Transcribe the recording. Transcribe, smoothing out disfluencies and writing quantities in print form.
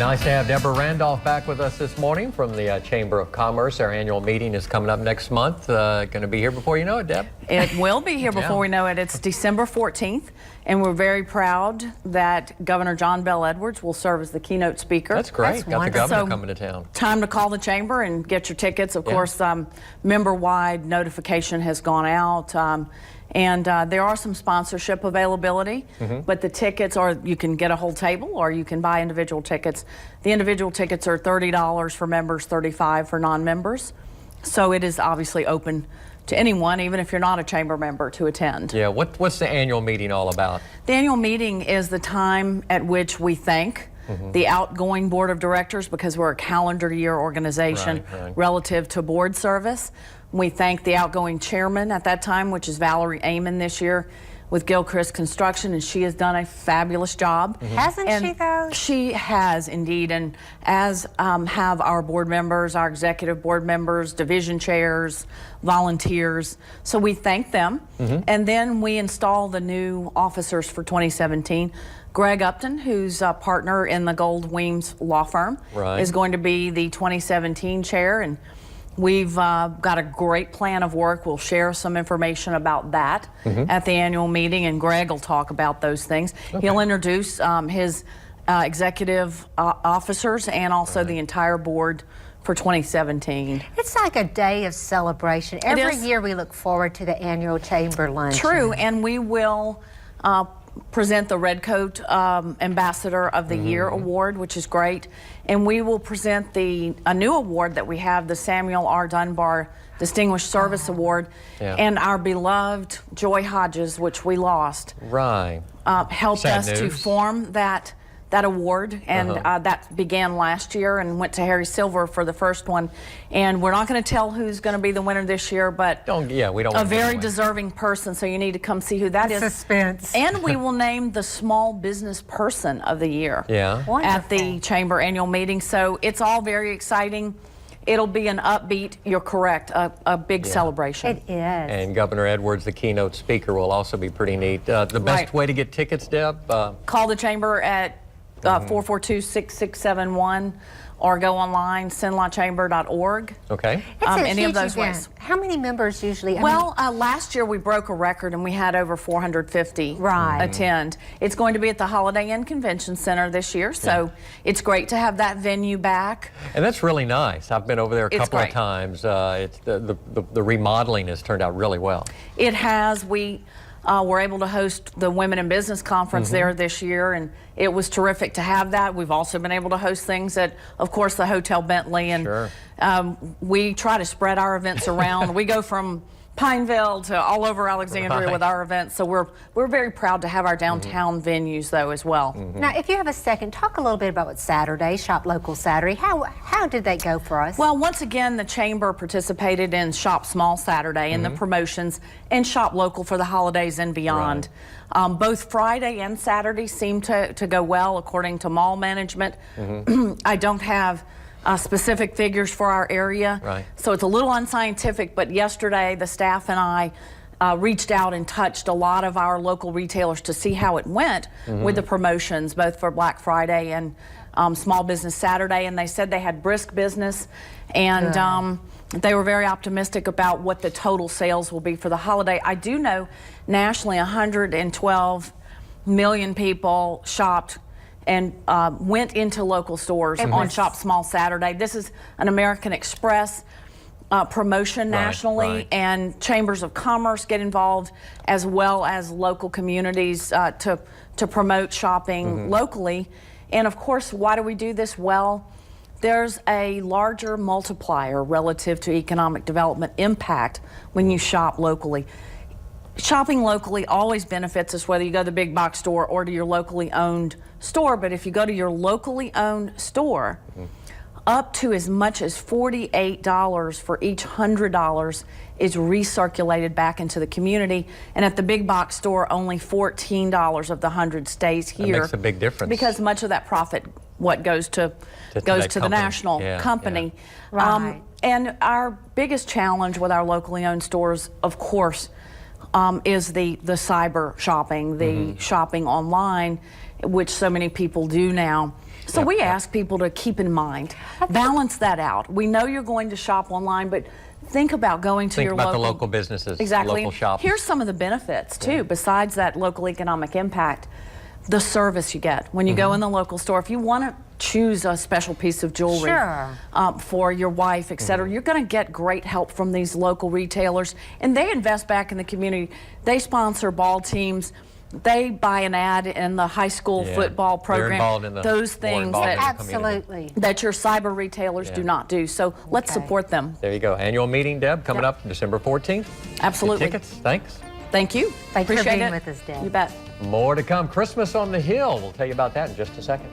Nice to have Deborah Randolph back with us this morning from the Chamber of Commerce. Our annual meeting is coming up next month. Going to be here before you know it, Deb. It will be here before we know it. It's December 14th, and we're very proud that Governor John Bel Edwards will serve as the keynote speaker. That's great. Got the governor coming to town. Time to call the chamber and get your tickets. Of course, member-wide notification has gone out. And there are some sponsorship availability, but the tickets are, you can get a whole table or you can buy individual tickets. The individual tickets are $30 for members, $35 for non-members. So it is obviously open to anyone, even if you're not a chamber member, to attend. Yeah, what's the annual meeting all about? The annual meeting is the time at which we thank the outgoing board of directors, because we're a calendar year organization relative to board service. We thank the outgoing chairman at that time, which is Valerie Amon this year with Gilchrist Construction, and she has done a fabulous job. Hasn't she, though? She has indeed, and as have our board members, our executive board members, division chairs, volunteers. So we thank them, and then we install the new officers for 2017. Greg Upton, who's a partner in the Gold Weems law firm, is going to be the 2017 chair, and we've got a great plan of work. We'll share some information about that at the annual meeting, and Greg will talk about those things. He'll introduce his executive officers and also the entire board for 2017. It's like a day of celebration. Every year we look forward to the annual chamber lunch. True, and we will present the Red Coat Ambassador of the Year award, which is great, and we will present a new award that we have, the Samuel R. Dunbar Distinguished Service Award, and our beloved Joy Hodges, which we lost, helped us to form that award, and that began last year and went to Harry Silver for the first one. And we're not going to tell who's going to be the winner this year, but we don't a very deserving person, so you need to come see who that is. Suspense. And we will name the Small Business Person of the Year at the Chamber annual meeting. So it's all very exciting. It'll be an upbeat, you're correct, a big celebration. It is. And Governor Edwards, the keynote speaker, will also be pretty neat. The best way to get tickets, Deb? Call the chamber at 442-6671 or go online, cenlachamber.org. Okay. Any of those ways. How many members usually? Well, last year we broke a record and we had over 450 attend. It's going to be at the Holiday Inn Convention Center this year, so it's great to have that venue back. And that's really nice. I've been over there a couple of times. It's the remodeling has turned out really well. It has. We were able to host the Women in Business Conference there this year, and it was terrific to have that. We've also been able to host things at, of course, the Hotel Bentley, and we try to spread our events around. We go from Pineville to all over Alexandria with our events, so we're very proud to have our downtown venues though as well. Now, if you have a second, talk a little bit about what Saturday, Shop Local Saturday. How did that go for us? Well, once again, the chamber participated in Shop Small Saturday and the promotions, and Shop Local for the holidays and beyond. Both Friday and Saturday seemed to go well according to mall management. I don't have specific figures for our area, so it's a little unscientific, but yesterday the staff and I reached out and touched a lot of our local retailers to see how it went with the promotions, both for Black Friday and Small Business Saturday, and they said they had brisk business, and they were very optimistic about what the total sales will be for the holiday. I do know nationally 112 million people shopped and went into local stores on Shop Small Saturday. This is an American Express promotion nationally, and chambers of commerce get involved, as well as local communities to promote shopping locally. And of course, why do we do this? Well, there's a larger multiplier relative to economic development impact when you shop locally. Shopping locally always benefits us, whether you go to the big box store or to your locally owned store. But if you go to your locally owned store, up to as much as $48 for each $100 is recirculated back into the community. And at the big box store, only $14 of the 100 stays here. That makes a big difference. Because much of that profit, goes to the national company. And our biggest challenge with our locally owned stores, of course, is the cyber shopping, the shopping online, which so many people do now. So we ask people to keep in mind, balance that out. We know you're going to shop online, but think about going to your the local businesses, exactly. local shops. Here's some of the benefits too, besides that local economic impact. The service you get when you go in the local store. If you want to choose a special piece of jewelry for your wife, etc., you're going to get great help from these local retailers, and they invest back in the community. They sponsor ball teams. They buy an ad in the high school football program. They're involved in those things that absolutely that your cyber retailers do not do. So let's support them. There you go. Annual meeting, Deb, coming up December 14th. Absolutely. Get tickets. Thanks. Thank you. Thanks for Appreciate being it. with us, Deb. You bet. More to come. Christmas on the Hill. We'll tell you about that in just a second.